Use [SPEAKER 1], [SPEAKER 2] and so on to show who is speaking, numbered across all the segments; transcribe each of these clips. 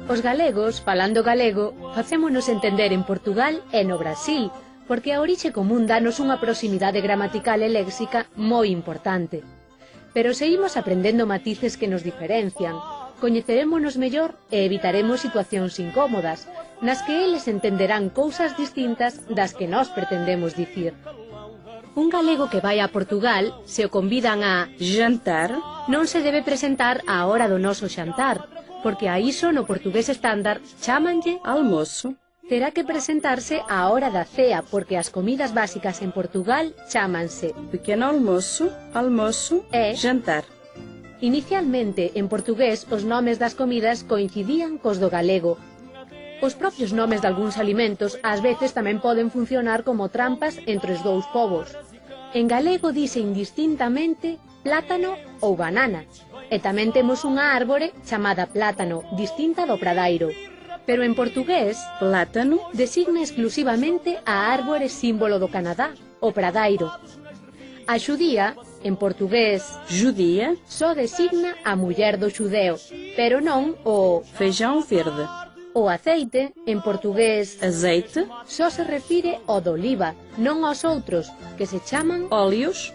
[SPEAKER 1] Os galegos, falando galego, facémonos entender en Portugal e no Brasil, porque a orixe común danos unha proximidade gramatical e léxica moi importante. Pero se imos aprendendo matices que nos diferencian, coñecerémonos mellor e evitaremos situacións incómodas, nas que eles entenderán cousas distintas das que nós pretendemos dicir. Un galego que vai a Portugal, se o convidan a
[SPEAKER 2] jantar,
[SPEAKER 1] non se debe presentar á hora do noso xantar, porque a iso no portugués estándar chámanlle
[SPEAKER 2] almoço.
[SPEAKER 1] Terá que presentarse á hora da cea, porque as comidas básicas en Portugal chámanse
[SPEAKER 2] pequeno almoço, almoço
[SPEAKER 1] e
[SPEAKER 2] jantar.
[SPEAKER 1] Inicialmente, en portugués, os nomes das comidas coincidían cos do galego. Os propios nomes de algúns alimentos ás veces tamén poden funcionar como trampas entre os dous povos. En galego dise indistintamente plátano ou banana, e tamén temos unha árbore chamada plátano, distinta do pradairo. Pero en portugués,
[SPEAKER 2] plátano
[SPEAKER 1] designa exclusivamente a árbore símbolo do Canadá, o pradairo. A xudía, en portugués,
[SPEAKER 2] judia,
[SPEAKER 1] só designa a muller do xudeo, pero non o
[SPEAKER 2] feijão verde.
[SPEAKER 1] O aceite, en portugués,
[SPEAKER 2] azeite,
[SPEAKER 1] só se refire ao de oliva, non aos outros, que se chaman
[SPEAKER 2] óleos.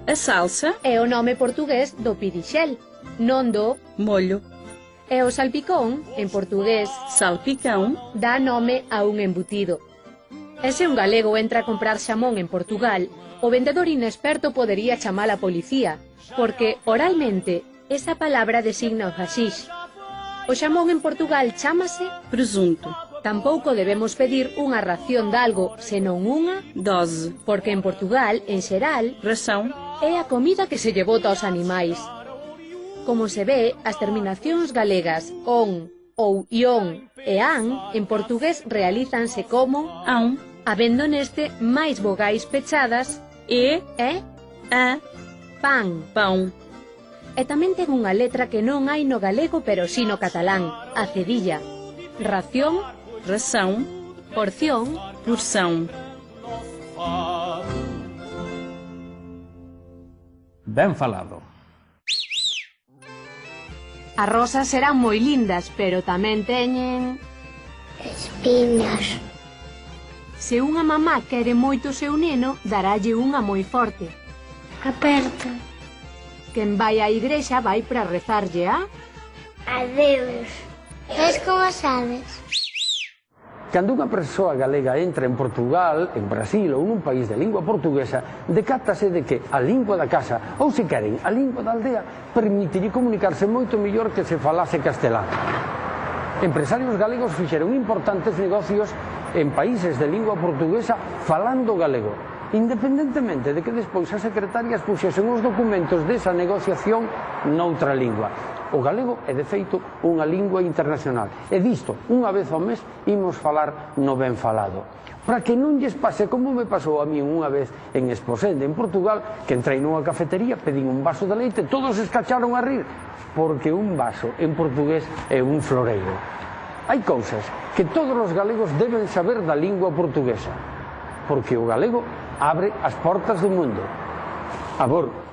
[SPEAKER 2] A salsa
[SPEAKER 1] é o nome portugués do pirixel, non do
[SPEAKER 2] molho.
[SPEAKER 1] E o salpicón, en portugués,
[SPEAKER 2] salpicão,
[SPEAKER 1] dá nome a un embutido. E se un galego entra a comprar xamón en Portugal, o vendedor inexperto podería chamar a policía, porque, oralmente, esa palabra designa o haxish. O xamón en Portugal chámase
[SPEAKER 2] presunto.
[SPEAKER 1] Tampouco debemos pedir unha ración de algo, senón unha
[SPEAKER 2] dose,
[SPEAKER 1] porque en Portugal, en xeral,
[SPEAKER 2] ração
[SPEAKER 1] é a comida que se lle bota aos animais. Como se ve, as terminacións galegas on, ou ion e an en portugués realízanse como
[SPEAKER 2] ão,
[SPEAKER 1] habendo neste máis vogais pechadas
[SPEAKER 2] e,
[SPEAKER 1] a, pan.
[SPEAKER 2] pão.
[SPEAKER 1] E tamén ten unha letra que non hai no galego pero si no catalán, a cedilla. Ración,
[SPEAKER 2] ração,
[SPEAKER 1] porción,
[SPEAKER 2] porção.
[SPEAKER 3] Ben falado.
[SPEAKER 1] As rosas serán moi lindas, pero tamén teñen
[SPEAKER 4] espinas.
[SPEAKER 1] Se unha mamá quere moito o seu neno, darálle unha moi forte.
[SPEAKER 4] Aperta.
[SPEAKER 1] Quen vai á igrexa vai para rezarlle a
[SPEAKER 4] Adeus. Es como sabes?
[SPEAKER 3] Cando unha persoa galega entra en Portugal, en Brasil ou nun país de lingua portuguesa, decátase de que a lingua da casa, ou se queren, a lingua da aldea, permitiría comunicarse moito mellor que se falase castelán. Empresarios galegos fixeron importantes negocios en países de lingua portuguesa falando galego, independentemente de que despois as secretarias puxesen os documentos desa negociación noutra lingua. O galego é, de feito, unha lingua internacional. E disto, unha vez ao mes, imos falar no ben falado. Para que non lles pase como me pasou a mí unha vez en Esposende, en Portugal, que entrei nunha cafetería, pedín un vaso de leite, todos escacharon a rir, porque un vaso en portugués é un floreiro. Hai cousas que todos os galegos deben saber da lingua portuguesa, porque o galego abre as portas do mundo. Abor.